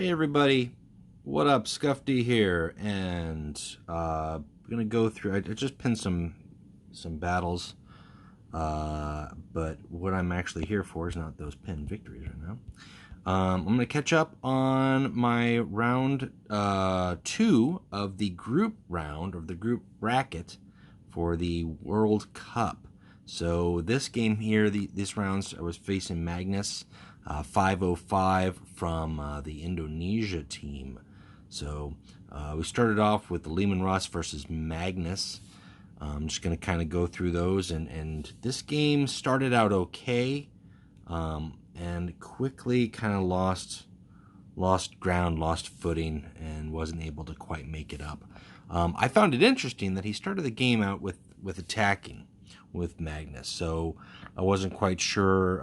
Hey everybody, what up? Scuffy here, and I'm gonna go through. I just pinned some battles, but what I'm actually here for is not those pinned victories right now. I'm gonna catch up on my round two of the group round of the group bracket for the World Cup. So this game here, this round, I was facing Magnus, 505 from the Indonesia team. So we started off with the Lehman Russ versus Magnus. I'm just going to kind of go through those, and this game started out okay, and quickly kind of lost ground, lost footing, and wasn't able to quite make it up. I found it interesting that he started the game out with attacking with Magnus, so I wasn't quite sure,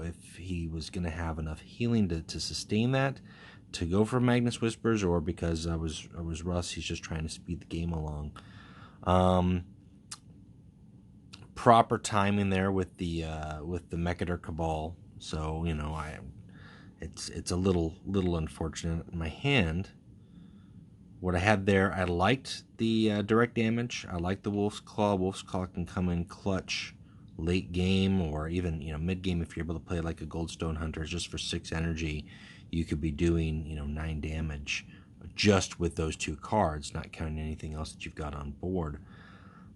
if he was going to have enough healing to sustain that, to go for Magnus Whispers, or because I was Russ, he's just trying to speed the game along. Proper timing there with the Mechador Cabal, so it's a little unfortunate. In my hand, what I had there, I liked the direct damage. I liked the Wolf's Claw. Wolf's Claw can come in clutch late game, or even mid game if you're able to play like a Goldstone Hunter. Just for 6 energy, you could be doing 9 damage just with those 2 cards, not counting anything else that you've got on board.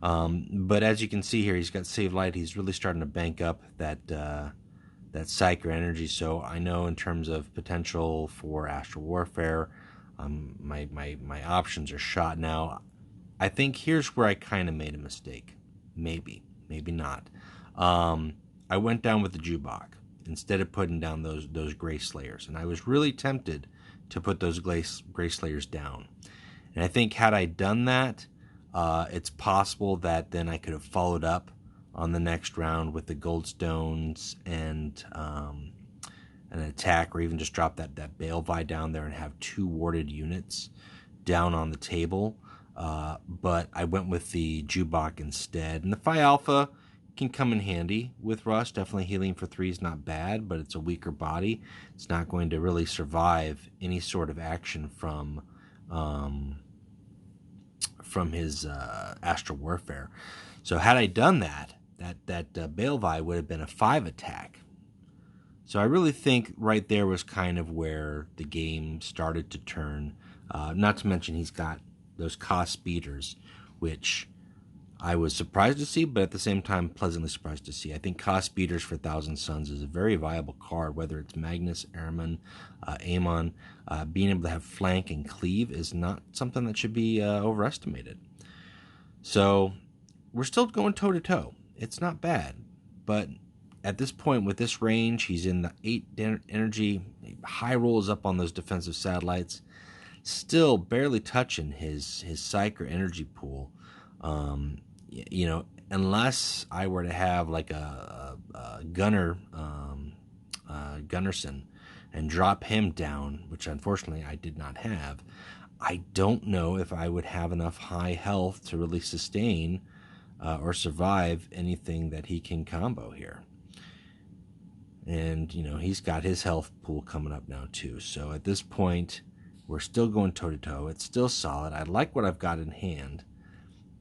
But as you can see here, he's got Save Light. He's really starting to bank up that Psyker energy. So I know in terms of potential for Astral Warfare, my options are shot now. I think here's where I kind of made a mistake. Maybe not. I went down with the Jubok instead of putting down those Gray Slayers, and I was really tempted to put those Gray Slayers down. And I think had I done that, it's possible that then I could have followed up on the next round with the Goldstones and an attack, or even just drop that Balevi down there and have 2 warded units down on the table. But I went with the Jubok instead. And the Phi Alpha can come in handy with Russ. Definitely healing for 3 is not bad, but it's a weaker body. It's not going to really survive any sort of action from his Astral Warfare. So had I done that Balevi would have been a 5 attack. So I really think right there was kind of where the game started to turn. Not to mention he's got those cost speeders, which I was surprised to see, but at the same time pleasantly surprised to see. I think cost speeders for Thousand Suns is a very viable card, whether it's Magnus, Airman, Amon. Being able to have flank and cleave is not something that should be overestimated. So we're still going toe-to-toe. It's not bad, but at this point with this range, he's in the 8 energy. High rolls up on those defensive satellites. Still barely touching his Psyker energy pool. Unless I were to have like a Gunner, Gunnarsson, and drop him down, which unfortunately I did not have, I don't know if I would have enough high health to really sustain or survive anything that he can combo here. And, he's got his health pool coming up now too. So at this point, we're still going toe-to-toe. It's still solid. I like what I've got in hand.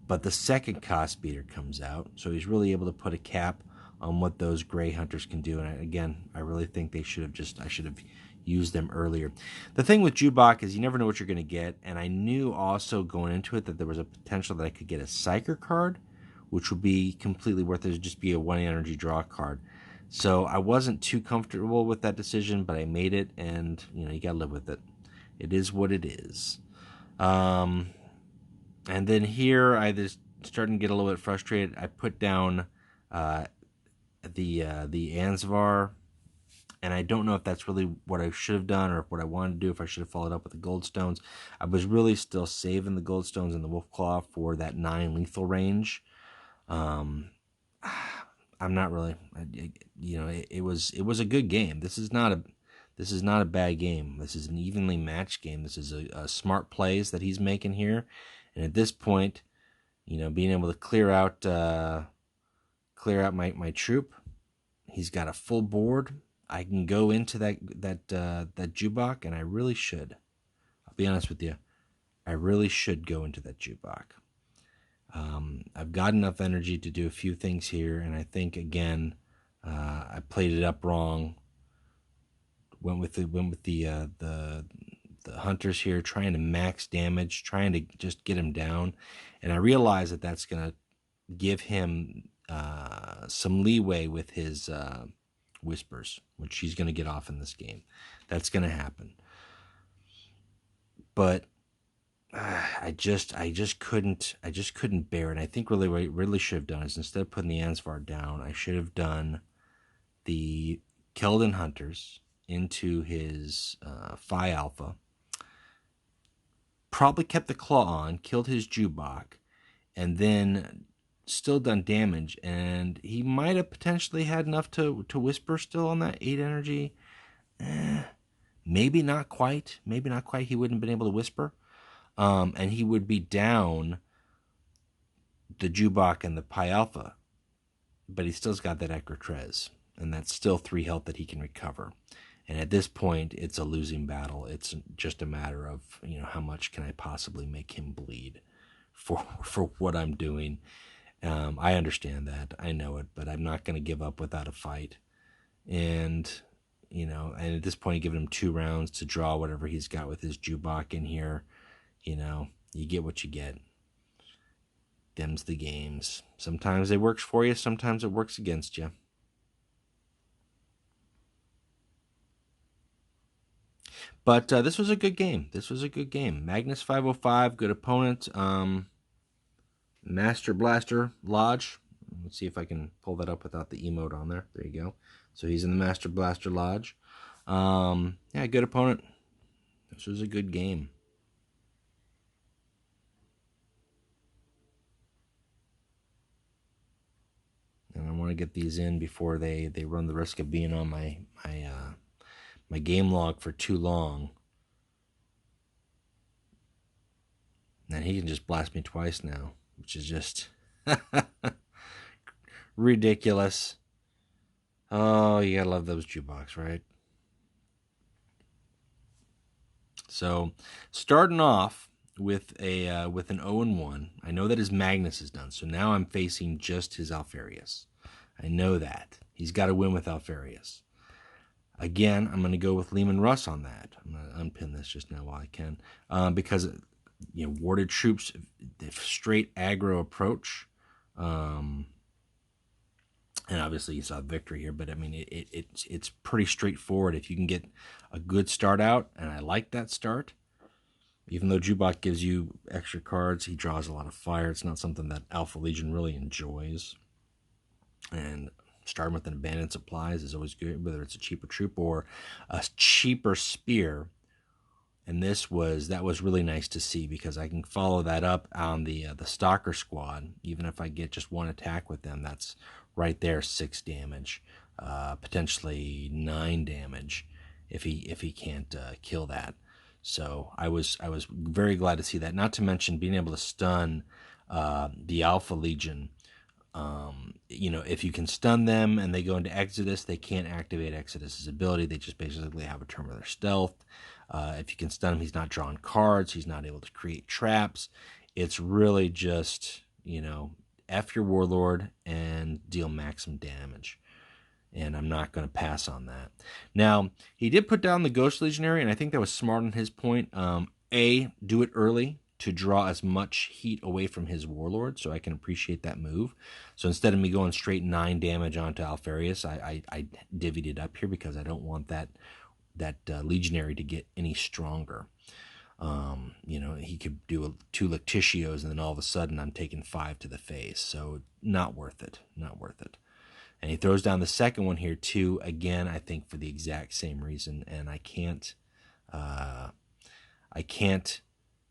But the second cost speeder comes out. So he's really able to put a cap on what those Gray Hunters can do. And I really think I should have used them earlier. The thing with Jubok is you never know what you're going to get. And I knew also going into it that there was a potential that I could get a Psyker card, which would be completely worth it. It would just be a 1 energy draw card. So I wasn't too comfortable with that decision, but I made it, and you gotta live with it. It is what it is. And then here I just starting to get a little bit frustrated. I put down the Ansvar, and I don't know if that's really what I should have done or what I wanted to do, if I should have followed up with the Goldstones. I was really still saving the Goldstones and the Wolfclaw for that 9 lethal range. I'm not really, it was a good game. This is not a bad game. This is an evenly matched game. This is a smart plays that he's making here, and at this point, being able to clear out my troop. He's got a full board. I can go into that Jubok, and I really should. I'll be honest with you. I really should go into that Jubok. I've got enough energy to do a few things here, and I think again, I played it up wrong. Went with the hunters here, trying to max damage, trying to just get him down, and I realize that that's gonna give him some leeway with his whispers, which he's gonna get off in this game. That's gonna happen, but I just couldn't bear it. And I think really what I really should have done is, instead of putting the Ansvar down, I should have done the Keldon hunters into his Phi Alpha. Probably kept the claw on, killed his Jubok, and then still done damage. And he might have potentially had enough to whisper still on that 8 energy. Maybe not quite. Maybe not quite. He wouldn't have been able to whisper. And he would be down the Jubok and the Pi Alpha, but he still's got that Ecrotrez, and that's still 3 health that he can recover. And at this point, it's a losing battle. It's just a matter of, how much can I possibly make him bleed for what I'm doing. I understand that. I know it, but I'm not going to give up without a fight. And, and at this point, giving him 2 rounds to draw whatever he's got with his Jubok in here. You get what you get. Them's the games. Sometimes it works for you, sometimes it works against you. But this was a good game. Magnus 505, good opponent. Master Blaster Lodge. Let's see if I can pull that up without the emote on there. There you go. So he's in the Master Blaster Lodge. Yeah, good opponent. This was a good game. And I want to get these in before they run the risk of being on my game log for too long. And he can just blast me twice now, which is just ridiculous. Oh, you gotta love those Juboks, right? So, starting off with an 0-1. I know that his Magnus is done, so now I'm facing just his Alpharius. I know that. He's got to win with Alpharius. Again, I'm going to go with Lehman Russ on that. I'm going to unpin this just now while I can. Because, warded troops, the straight aggro approach. And obviously you saw victory here, but I mean, it's pretty straightforward. If you can get a good start out, and I like that start. Even though Jubok gives you extra cards, he draws a lot of fire. It's not something that Alpha Legion really enjoys. And starting with an abandoned supplies is always good, whether it's a cheaper troop or a cheaper spear. And that was really nice to see, because I can follow that up on the Stalker squad. Even if I get just 1 attack with them, that's right there, 6 damage, potentially 9 damage if he can't kill that. So I was very glad to see that. Not to mention being able to stun the Alpha Legion. If you can stun them and they go into Exodus, they can't activate Exodus's ability. They just basically have a term of their stealth. If you can stun him, he's not drawing cards. He's not able to create traps. It's really just, F your Warlord and deal maximum damage. And I'm not going to pass on that. Now, he did put down the Ghost Legionary, and I think that was smart on his point. Do it early to draw as much heat away from his Warlord, so I can appreciate that move. So instead of me going straight 9 damage onto Alpharius, I divvied it up here because I don't want that Legionary to get any stronger. He could do 2 Lactitios, and then all of a sudden I'm taking 5 to the face. So not worth it. And he throws down the second one here too, again, I think for the exact same reason. And I can't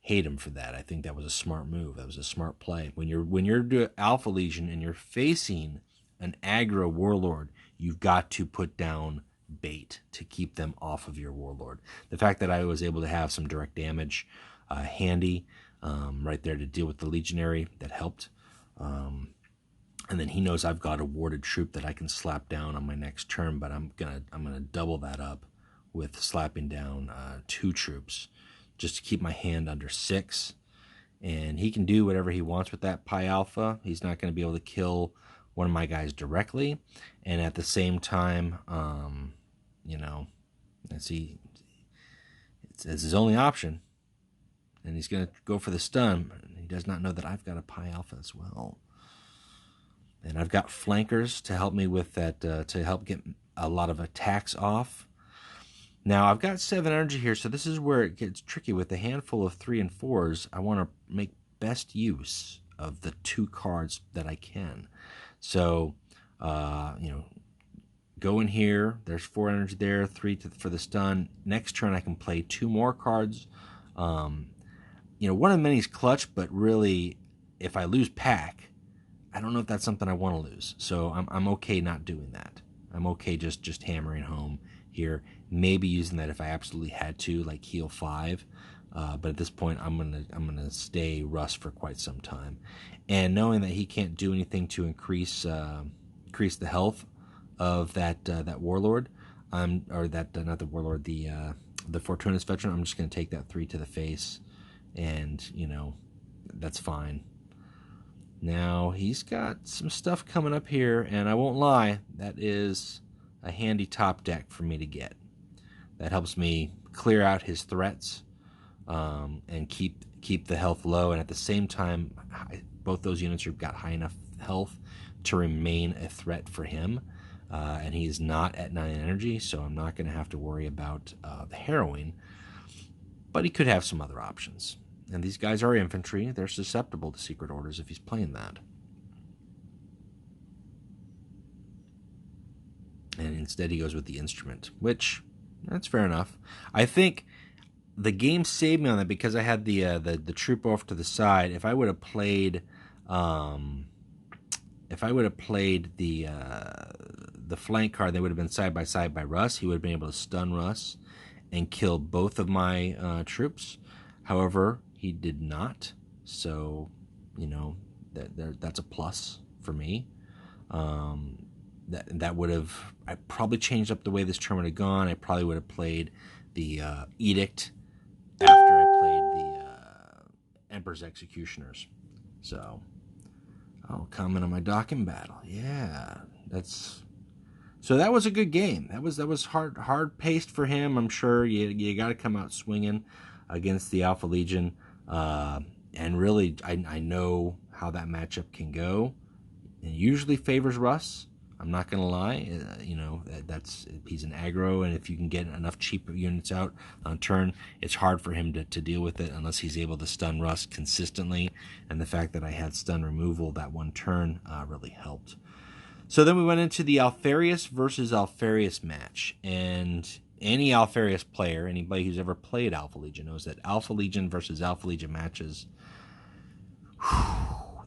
hate him for that. I think that was a smart move. That was a smart play. When you're doing Alpha Legion and you're facing an aggro Warlord, you've got to put down bait to keep them off of your Warlord. The fact that I was able to have some direct damage handy right there to deal with the Legionary, that helped. And then he knows I've got a warded troop that I can slap down on my next turn, but I'm gonna double that up with slapping down 2 troops just to keep my hand under 6. And he can do whatever he wants with that Pi Alpha. He's not going to be able to kill one of my guys directly, and at the same time, you know, it's his only option, and he's going to go for the stun. He does not know that I've got a Pi Alpha as well. And I've got flankers to help me with that, to help get a lot of attacks off. Now, I've got 7 energy here, so this is where it gets tricky. With a handful of 3 and 4s, I want to make best use of the 2 cards that I can. So, you know, go in here. There's 4 energy there, 3 for the stun. Next turn, I can play 2 more cards. You know, one of many is clutch, but really, if I lose pack, I don't know if that's something I want to lose. So I'm okay not doing that. I'm okay just hammering home here. Maybe using that if I absolutely had to, like heal 5. But at this point, I'm gonna stay Russ for quite some time, and knowing that he can't do anything to increase the health of that warlord, or that not the warlord, the Fortunatus veteran. I'm just gonna take that 3 to the face, and you know, that's fine. Now he's got some stuff coming up here, and I won't lie, that is a handy top deck for me to get. That helps me clear out his threats, and keep the health low, and at the same time, both those units have got high enough health to remain a threat for him, and he is not at 9 energy, so I'm not going to have to worry about the harrowing, but he could have some other options. And these guys are infantry. They're susceptible to secret orders if he's playing that. And instead he goes with the instrument, which, that's fair enough. I think the game saved me on that because I had the troop off to the side. If I would have played the flank card, they would have been side by side by Russ. He would have been able to stun Russ and kill both of my troops. However, he did not. So, you know, that's a plus for me. That would have, I probably changed up the way this turn would have gone. I probably would have played the Edict after I played the Emperor's Executioners. So, I'll comment on my docking battle. Yeah, so that was a good game. That was hard paced for him. I'm sure you got to come out swinging against the Alpha Legion, and really I know how that matchup can go. It usually favors Russ. I'm not gonna lie, you know, he's an aggro, and if you can get enough cheap units out on turn, it's hard for him to deal with it unless he's able to stun Russ consistently. And the fact that I had stun removal that one turn really helped. So then we went into the Alpharius versus Alpharius match, and any Alpharius player, anybody who's ever played Alpha Legion, knows that Alpha Legion versus Alpha Legion matches,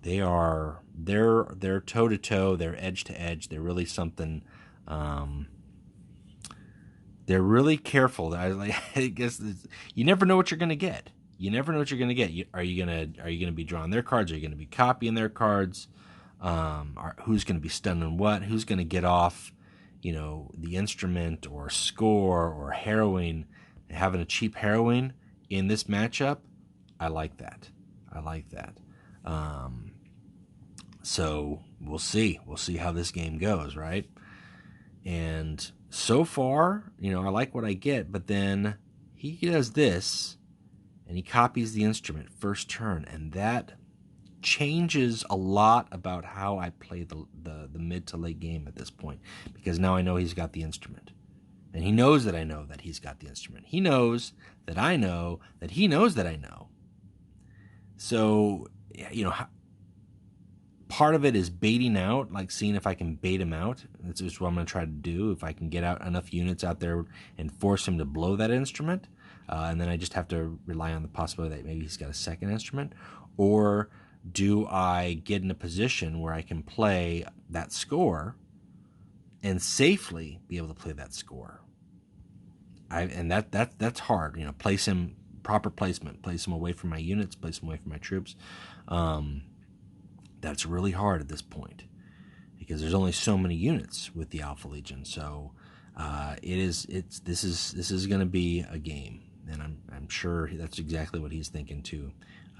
they're toe to toe, they're edge to edge, they're really something. They're really careful. I guess you never know what you're gonna get. You never know what you're gonna get. Are you gonna be drawing their cards? Are you gonna be copying their cards? Who's gonna be stunning what? Who's gonna get off, you know, the instrument or score or harrowing? Having a cheap harrowing in this matchup, I like that. So we'll see. We'll see how this game goes, right? And so far, you know, I like what I get, but then he does this, and he copies the instrument first turn, and that changes a lot about how I play the mid to late game at this point, because now I know he's got the instrument. And he knows that I know that he's got the instrument. He knows that I know that he knows that I know. So, you know, part of it is baiting out, like seeing if I can bait him out. That's just what I'm going to try to do. If I can get out enough units out there and force him to blow that instrument, and then I just have to rely on the possibility that maybe he's got a second instrument. Or do I get in a position where I can play that score and safely be able to play that score? That's hard. You know, place him, proper placement, place him away from my units, place him away from my troops. That's really hard at this point. because there's only so many units with the Alpha Legion. So this is going to be a game, and I'm sure that's exactly what he's thinking too.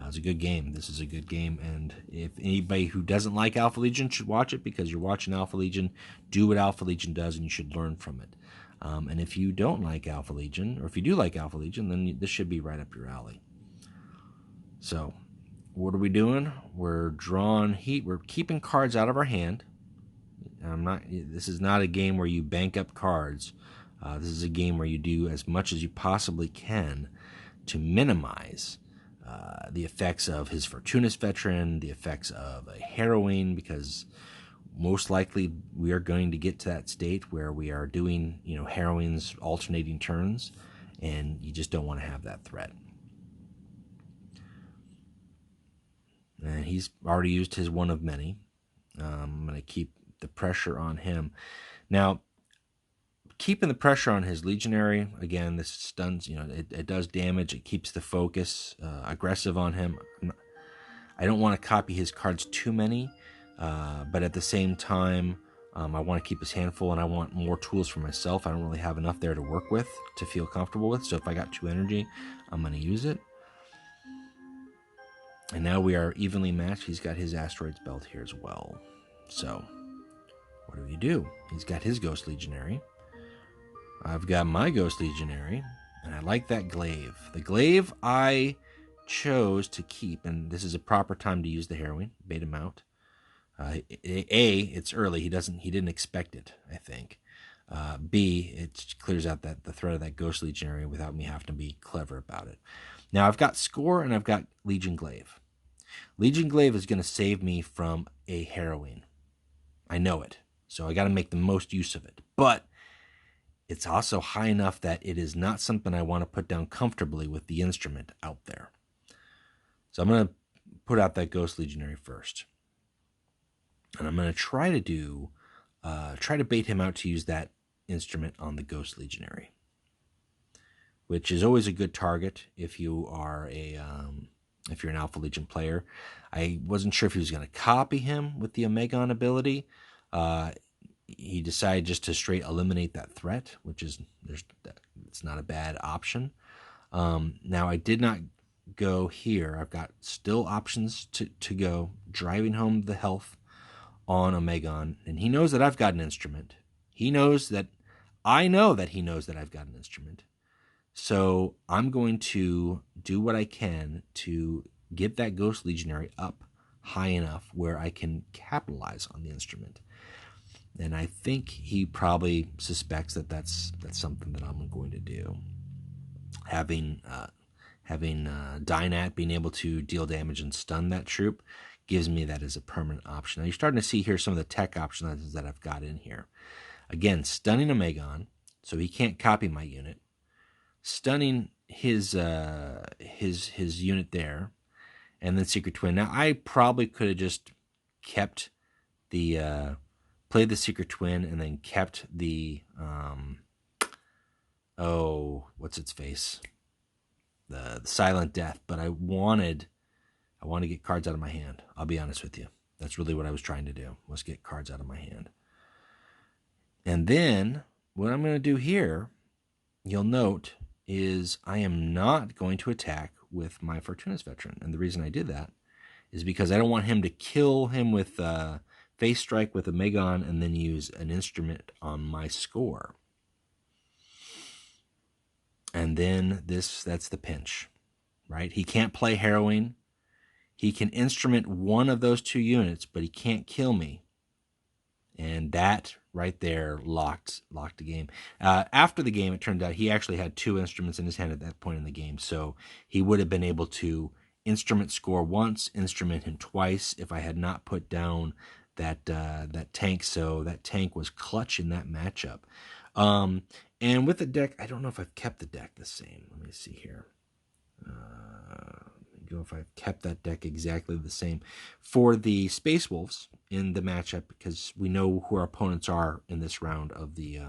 It's a good game. This is a good game, and if anybody who doesn't like Alpha Legion should watch it, because you're watching Alpha Legion do what Alpha Legion does, and you should learn from it. And if you don't like Alpha Legion, or if you do like Alpha Legion, then this should be right up your alley. So, what are we doing? We're drawing heat. We're keeping cards out of our hand. This is not a game where you bank up cards. This is a game where you do as much as you possibly can to minimize the effects of his Fortunatus Veteran, the effects of a Harrowing, because most likely we are going to get to that state where we are doing, Harrowings alternating turns, and you just don't want to have that threat. And he's already used his one of many. I'm going to keep the pressure on him. Now, keeping the pressure on his Legionary, again, this stuns, it does damage. It keeps the focus aggressive on him. I don't want to copy his cards too many, but at the same time, I want to keep his hand full, and I want more tools for myself. I don't really have enough there to work with, to feel comfortable with. So if I got 2 energy, I'm going to use it. And now we are evenly matched. He's got his Asteroids Belt here as well. So, what do we do? He's got his Ghost Legionary. I've got my Ghost Legionary, and I like that Glaive. The Glaive I chose to keep, and this is a proper time to use the Harrowing. Bait him out. It's early. He didn't expect it, I think. B, it clears out the threat of that Ghost Legionary without me having to be clever about it. Now, I've got Score and I've got Legion Glaive. Legion Glaive is going to save me from a Harrowing. I know it, so I got to make the most use of it. But it's also high enough that it is not something I want to put down comfortably with the instrument out there. So I'm going to put out that Ghost Legionary first. And I'm going to try to bait him out to use that instrument on the Ghost Legionary, which is always a good target if you are if you're an Alpha Legion player. I wasn't sure if he was going to copy him with the Omegon ability. He decided just to straight eliminate that threat, which is it's not a bad option. Now I did not go here. I've got still options to go, driving home the health on Omegon, and he knows that I've got an instrument. He knows that I know that he knows that I've got an instrument. So I'm going to do what I can to get that Ghost Legionary up high enough where I can capitalize on the instrument. And I think he probably suspects that that's something that I'm going to do. Having Dynat being able to deal damage and stun that troop gives me that as a permanent option. Now you're starting to see here some of the tech options that I've got in here. Again, stunning Omegon, so he can't copy my unit. Stunning his unit there, and then Secret Twin. Now I probably could have just kept the played the Secret Twin and then kept the what's its face, the Silent Death. But I want to get cards out of my hand. I'll be honest with you. That's really what I was trying to do, was get cards out of my hand. And then what I'm going to do here, you'll note, is I am not going to attack with my Fortunatus Veteran. And the reason I did that is because I don't want him to kill him with Face Strike with a Omegon and then use an instrument on my Score. And then that's the pinch, right? He can't play Harrowing. He can instrument one of those 2 units, but he can't kill me. And that right there locked the game. After the game, it turned out he actually had 2 instruments in his hand at that point in the game, so he would have been able to instrument Score once, instrument him twice if I had not put down that tank. So that tank was clutch in that matchup. And with the deck, I don't know if I've kept the deck the same. Let me see here. Go if I've kept that deck exactly the same for the Space Wolves in the matchup, because we know who our opponents are in this round of the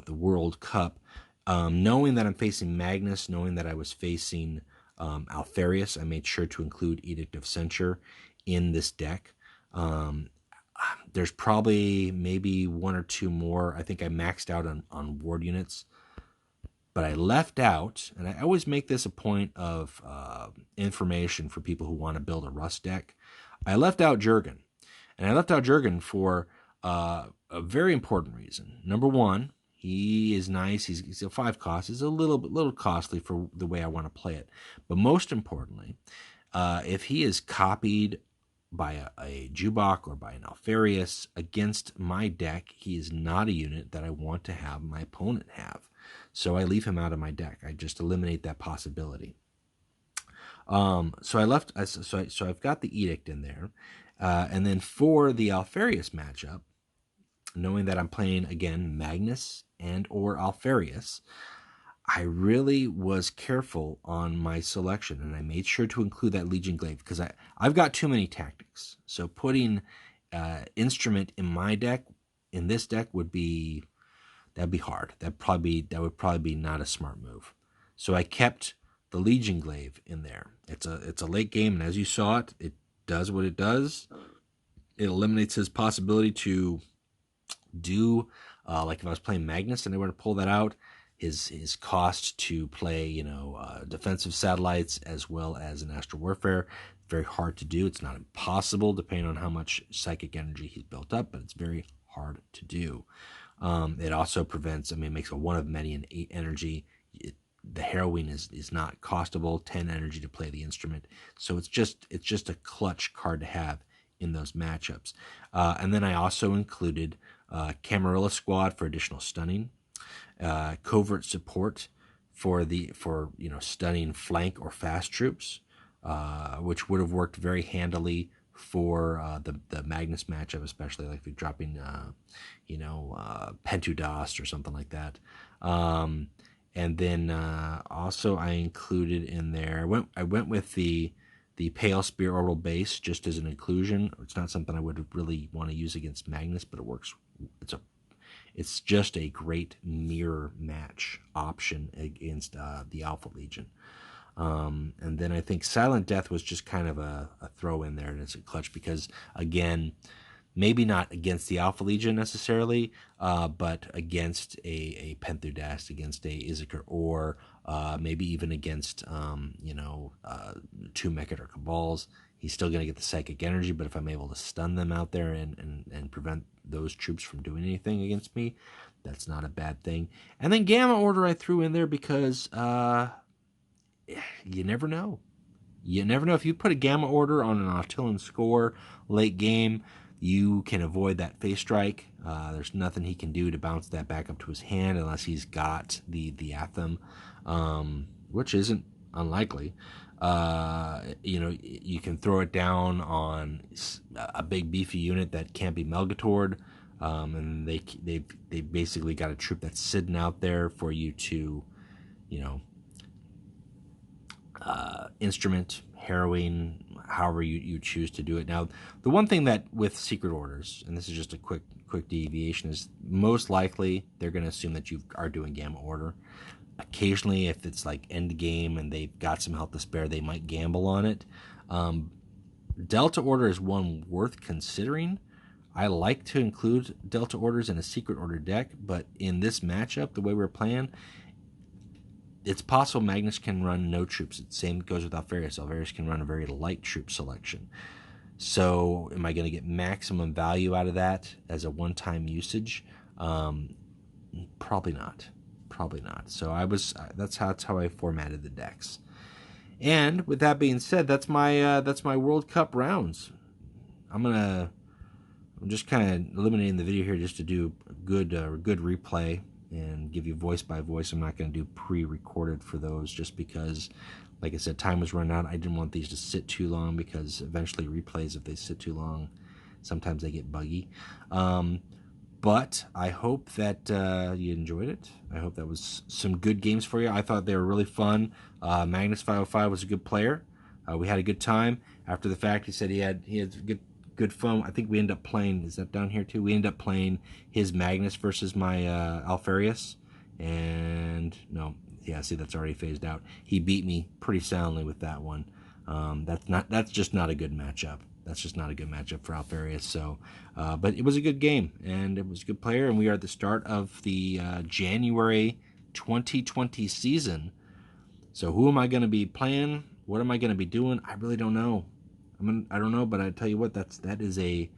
World Cup. Knowing that I'm facing Magnus, knowing that I was facing Alpharius, I made sure to include Edict of Censure in this deck. There's probably maybe one or two more. I think I maxed out on ward units, but I left out, and I always make this a point of information for people who want to build a Rust deck. I left out Jurgen, and I left out Jurgen for a very important reason. Number one, he is nice. He's a 5 cost. He's a little costly for the way I want to play it. But most importantly, if he is copied by a Jubok or by an Alpharius against my deck, he is not a unit that I want to have my opponent have. So I leave him out of my deck. I just eliminate that possibility. So I've got the Edict in there. And then for the Alpharius matchup, knowing that I'm playing, again, Magnus and or Alpharius, I really was careful on my selection, and I made sure to include that Legion Glaive because I've got too many tactics. So putting instrument in my deck, in this deck, that'd be hard. That would probably be not a smart move. So I kept the Legion Glaive in there. It's a late game, and as you saw it does what it does. It eliminates his possibility to do like if I was playing Magnus and I were to pull that out. His cost to play, defensive satellites as well as an astral warfare, very hard to do. It's not impossible, depending on how much psychic energy he's built up, but it's very hard to do. It also prevents. It makes a 1 of many and 8 energy. The harrowing is not costable, 10 energy to play the instrument. So it's just a clutch card to have in those matchups. And then I also included Camarilla Squad for additional stunning. Covert support for stunning flank or fast troops, which would have worked very handily for the Magnus matchup, especially like if you're dropping Pentudast or something like that. And then also I included in there. I went with the Pale Spear Orbital Base just as an inclusion. It's not something I would really want to use against Magnus, but it works. It's just a great mirror match option against the Alpha Legion. And then I think Silent Death was just kind of a throw in there, and it's a clutch because, again, maybe not against the Alpha Legion necessarily, but against a Penthudast, against a Izikr, or maybe even against 2 Mechador Cabals. He's still going to get the psychic energy, but if I'm able to stun them out there and prevent those troops from doing anything against me, that's not a bad thing. And then Gamma Order I threw in there because you never know. You never know. If you put a Gamma Order on an Attilan score late game, you can avoid that face strike. There's nothing he can do to bounce that back up to his hand unless he's got the Atham, which isn't unlikely. You can throw it down on a big beefy unit that can't be Melgatored, and they basically got a troop that's sitting out there for you to, instrument, harrowing, however you choose to do it. Now, the one thing that with Secret Orders, and this is just a quick deviation, is most likely they're going to assume that you are doing Gamma Order. Occasionally, if it's like end game and they've got some health to spare, they might gamble on it. Delta Order is one worth considering. I like to include Delta Orders in a Secret Order deck, but in this matchup, the way we're playing, it's possible Magnus can run no troops. The same goes with Alpharius. Alpharius can run a very light troop selection. So am I going to get maximum value out of that as a one-time usage? Probably not. So that's how I formatted the decks. And with that being said, that's my World Cup rounds. I'm just kind of eliminating the video here just to do a good replay and give you voice by voice. I'm not going to do pre-recorded for those just because, like I said, time was running out. I didn't want these to sit too long because eventually replays, if they sit too long, sometimes they get buggy. But I hope that you enjoyed it. I hope that was some good games for you. I thought they were really fun. Magnus 505 was a good player. We had a good time. After the fact, he said he had good fun. I think we ended up playing, is that down here too? We ended up playing his Magnus versus my Alpharius. And no, yeah, see, that's already phased out. He beat me pretty soundly with that one. That's just not a good matchup. That's just not a good matchup for Alpharius. So, but it was a good game, and it was a good player. And we are at the start of the January 2020 season. So, who am I going to be playing? What am I going to be doing? I really don't know. I don't know, but I tell you what, that is a,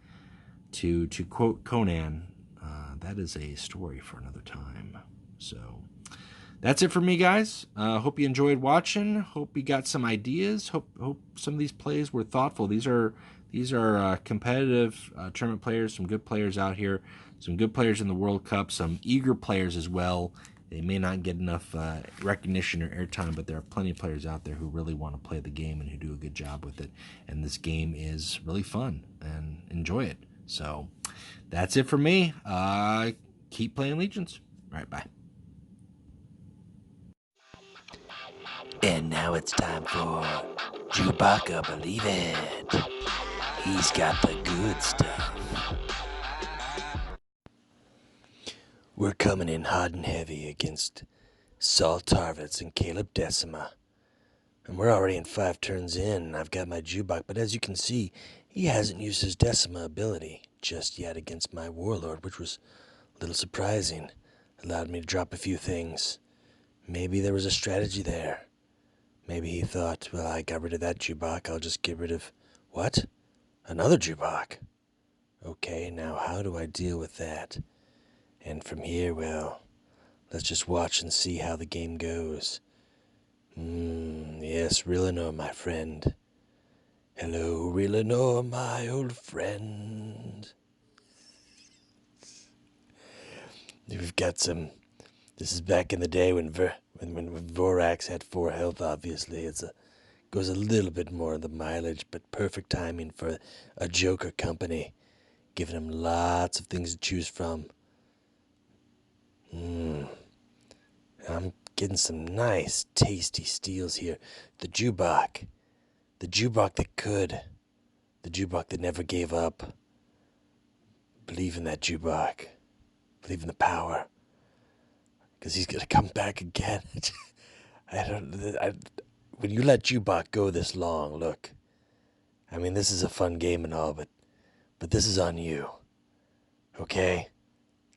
to quote Conan, that is a story for another time. So that's it for me, guys. Hope you enjoyed watching. Hope you got some ideas. Hope some of these plays were thoughtful. These are competitive tournament players. Some good players out here. Some good players in the World Cup. Some eager players as well. They may not get enough recognition or airtime, but there are plenty of players out there who really want to play the game and who do a good job with it. And this game is really fun, and enjoy it. So that's it for me. Keep playing Legions. All right, bye. And now it's time for Chewbacca Believe It. He's got the good stuff. We're coming in hot and heavy against Saul Tarvitz and Caleb Decima. And we're already in 5 turns in, and I've got my Jubak, but as you can see, he hasn't used his Decima ability just yet against my warlord, which was a little surprising. Allowed me to drop a few things. Maybe there was a strategy there. Maybe he thought, well, I got rid of that Jubak, I'll just get rid of... What? Another Jubak? Okay, now how do I deal with that? And from here, well, let's just watch and see how the game goes. Yes, Rillenor, my friend. Hello, Rillenor, my old friend. We've got some... This is back in the day when Vorax had 4 health, obviously. Goes a little bit more of the mileage, but perfect timing for a Joker company. Giving him lots of things to choose from. I'm getting some nice, tasty steals here. The Jubak. The Jubak that could. The Jubak that never gave up. Believe in that Jubak. Believe in the power. Because he's going to come back again. When you let Jubak go this long, look. I mean, this is a fun game and all, but this is on you. Okay?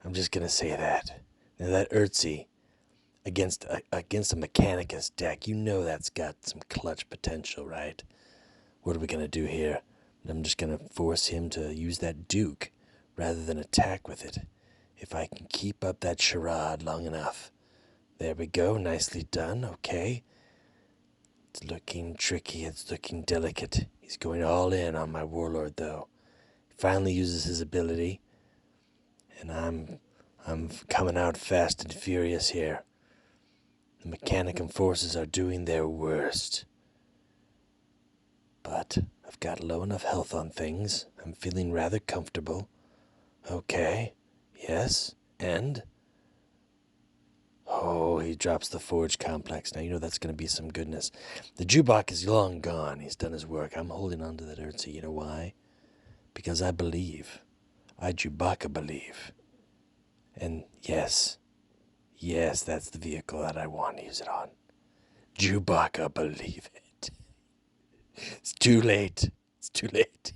I'm just going to say that. Now that Urtzi against a Mechanicus deck, you know that's got some clutch potential, right? What are we going to do here? I'm just going to force him to use that Duke rather than attack with it. If I can keep up that charade long enough. There we go, nicely done, okay. It's looking tricky, it's looking delicate. He's going all in on my warlord, though. He finally uses his ability, and I'm coming out fast and furious here. The Mechanicum forces are doing their worst. But I've got low enough health on things. I'm feeling rather comfortable. Okay, yes, and... Oh, he drops the Forge Complex. Now, you know that's going to be some goodness. The Jubak is long gone. He's done his work. I'm holding on to that Urtzi. You know why? Because I believe. I Chewbacca believe. And yes, that's the vehicle that I want to use it on. Chewbacca believe it. It's too late. It's too late.